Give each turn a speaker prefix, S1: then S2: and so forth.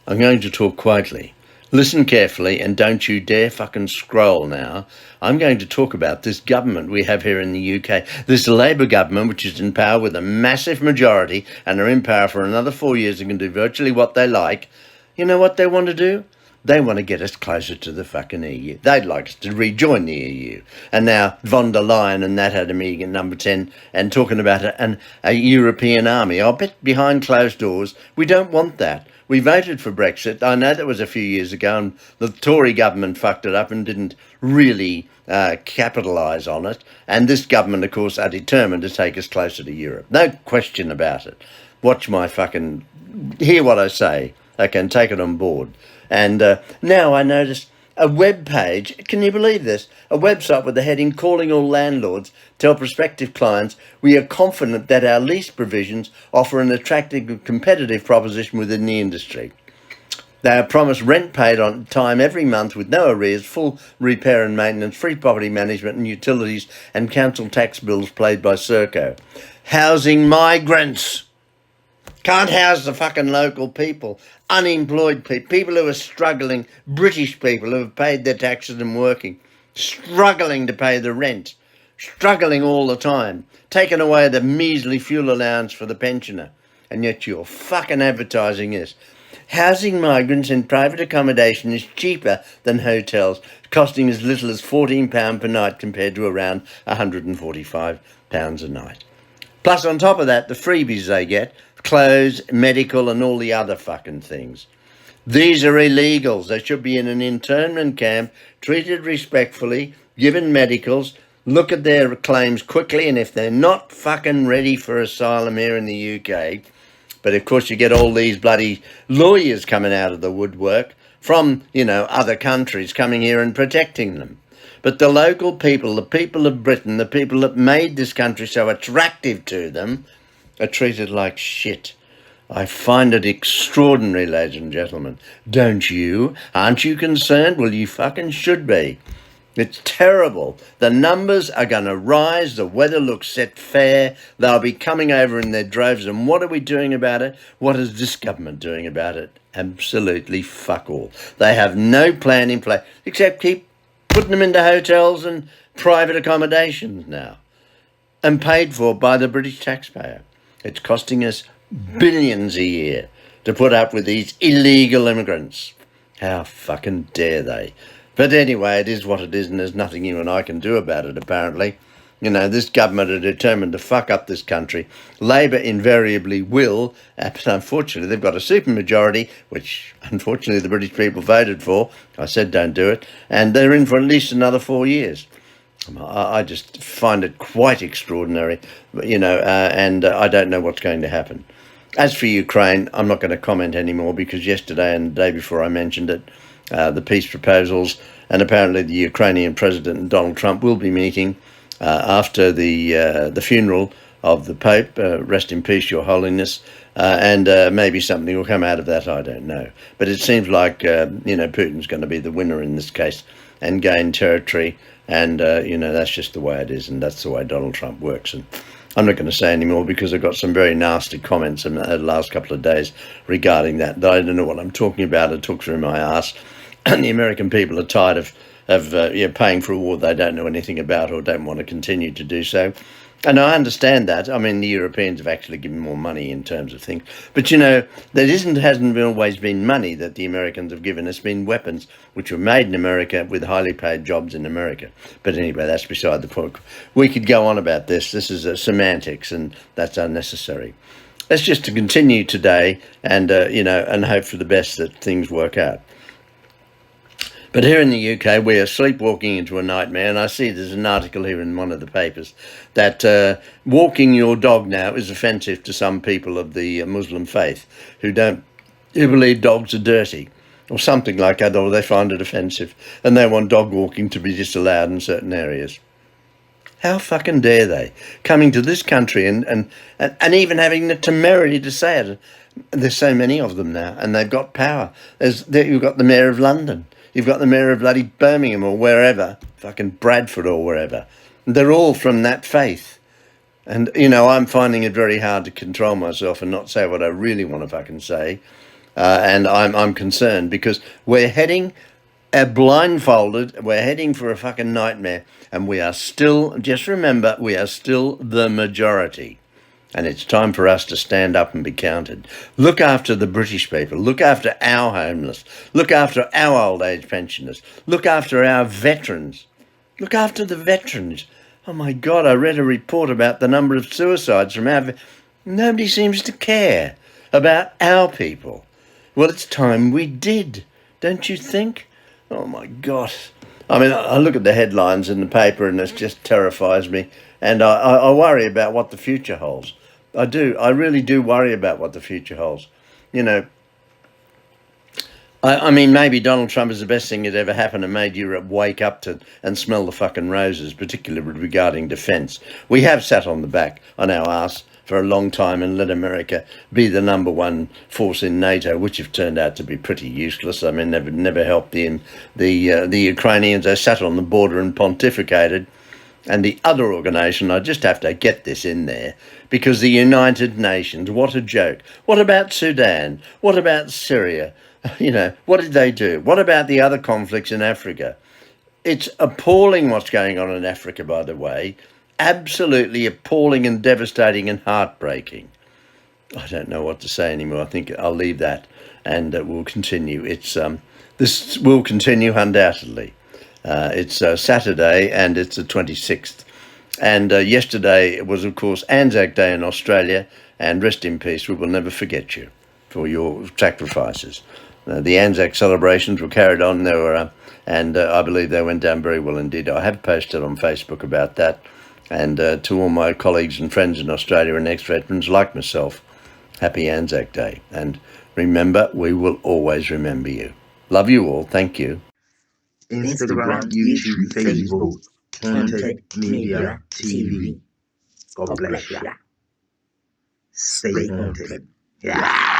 S1: I'm going to talk quietly. Listen carefully and don't you dare fucking scroll now. I'm going to talk about this government we have here in the UK. This Labour government, which is in power with a massive majority and are in power for another 4 years and can do virtually what they like. You know what they want to do? They want to get us closer to the fucking EU. They'd like us to rejoin the EU. And now von der Leyen and that had a meeting at number 10 and talking about a European army. I'll bet behind closed doors, we don't want that. We voted for Brexit. I know that was a few years ago and the Tory government fucked it up and didn't really capitalise on it. And this government, of course, are determined to take us closer to Europe. No question about it. Watch my fucking... Hear what I say. Okay, and take it on board. And now I noticed a web page, can you believe this? A website with the heading, calling all landlords, tell prospective clients, we are confident that our lease provisions offer an attractive and competitive proposition within the industry. They are promised rent paid on time every month with no arrears, full repair and maintenance, free property management and utilities and council tax bills paid by Serco. Housing migrants. Can't house the fucking local people, unemployed people, people who are struggling, British people who have paid their taxes and working, struggling to pay the rent, struggling all the time, taking away the measly fuel allowance for the pensioner. And yet you're fucking advertising this. Housing migrants in private accommodation is cheaper than hotels, costing as little as £14 per night compared to around £145 a night. Plus, on top of that, the freebies they get, clothes, medical and all the other fucking things. These are illegals. They should be in an internment camp, treated respectfully, given medicals, look at their claims quickly, and if they're not fucking ready for asylum here in the UK, but of course you get all these bloody lawyers coming out of the woodwork from, other countries coming here and protecting them. But the local people, the people of Britain, the people that made this country so attractive to them, are treated like shit. I find it extraordinary, ladies and gentlemen. Don't you? Aren't you concerned? Well, you fucking should be. It's terrible. The numbers are going to rise. The weather looks set fair. They'll be coming over in their droves. And what are we doing about it? What is this government doing about it? Absolutely fuck all. They have no plan in place except keep putting them into hotels and private accommodations now and paid for by the British taxpayer. It's costing us billions a year to put up with these illegal immigrants. How fucking dare they? But anyway, it is what it is, and there's nothing you and I can do about it, apparently. This government are determined to fuck up this country. Labour invariably will, but unfortunately, they've got a supermajority, which unfortunately the British people voted for. I said don't do it. And they're in for at least another 4 years. I just find it quite extraordinary, and I don't know what's going to happen. As for Ukraine, I'm not going to comment anymore because yesterday and the day before I mentioned it, the peace proposals, and apparently the Ukrainian President Donald Trump will be meeting after the funeral of the Pope, rest in peace, Your Holiness, and maybe something will come out of that, I don't know. But it seems like, Putin's going to be the winner in this case and gain territory. And, that's just the way it is, and that's the way Donald Trump works. And I'm not going to say any more because I've got some very nasty comments in the last couple of days regarding that I don't know what I'm talking about. It took through my ass. And the American people are tired of paying for a war they don't know anything about or don't want to continue to do so. And I understand that. I mean, the Europeans have actually given more money in terms of things. But, hasn't always been money that the Americans have given. It's been weapons which were made in America with highly paid jobs in America. But anyway, that's beside the point. We could go on about this. This is semantics, and that's unnecessary. Let's just continue today and, and hope for the best that things work out. But here in the UK, we are sleepwalking into a nightmare, and I see there's an article here in one of the papers that walking your dog now is offensive to some people of the Muslim faith who believe dogs are dirty or something like that, or they find it offensive, and they want dog walking to be disallowed in certain areas. How fucking dare they? Coming to this country and even having the temerity to say it. There's so many of them now, and they've got power. You've got the Mayor of London. You've got the Mayor of bloody Birmingham or wherever, fucking Bradford or wherever. They're all from that faith. And, I'm finding it very hard to control myself and not say what I really want to fucking say. and I'm concerned because we're heading blindfolded. We're heading for a fucking nightmare, and we are still. Just remember, we are still the majority. And it's time for us to stand up and be counted. Look after the British people. Look after our homeless. Look after our old age pensioners. Look after our veterans. Look after the veterans. Oh my God, I read a report about the number of suicides from our... Nobody seems to care about our people. Well, it's time we did, don't you think? Oh my God. I mean, I look at the headlines in the paper and it just terrifies me. And I worry about what the future holds. I do. I really do worry about what the future holds. You know, I mean, maybe Donald Trump is the best thing that ever happened and made Europe wake up to and smell the fucking roses, particularly regarding defence. We have sat on the back, on our arse, for a long time and let America be the number one force in NATO, which have turned out to be pretty useless. I mean, they've never helped the Ukrainians. They sat on the border and pontificated. And the other organisation, I just have to get this in there, because the United Nations, what a joke. What about Sudan? What about Syria? You know, what did they do? What about the other conflicts in Africa? It's appalling what's going on in Africa, by the way. Absolutely appalling and devastating and heartbreaking. I don't know what to say anymore. I think I'll leave that and we'll continue. This will continue undoubtedly. It's Saturday and it's the 26th. And yesterday was, of course, Anzac Day in Australia. And rest in peace, we will never forget you for your sacrifices. The Anzac celebrations were carried on. I believe they went down very well indeed. I have posted on Facebook about that. And to all my colleagues and friends in Australia and ex-veterans like myself, happy Anzac Day. And remember, we will always remember you. Love you all. Thank you.
S2: Instagram, YouTube, Facebook, Haunted Media TV. God bless you. Stay haunted. Yeah.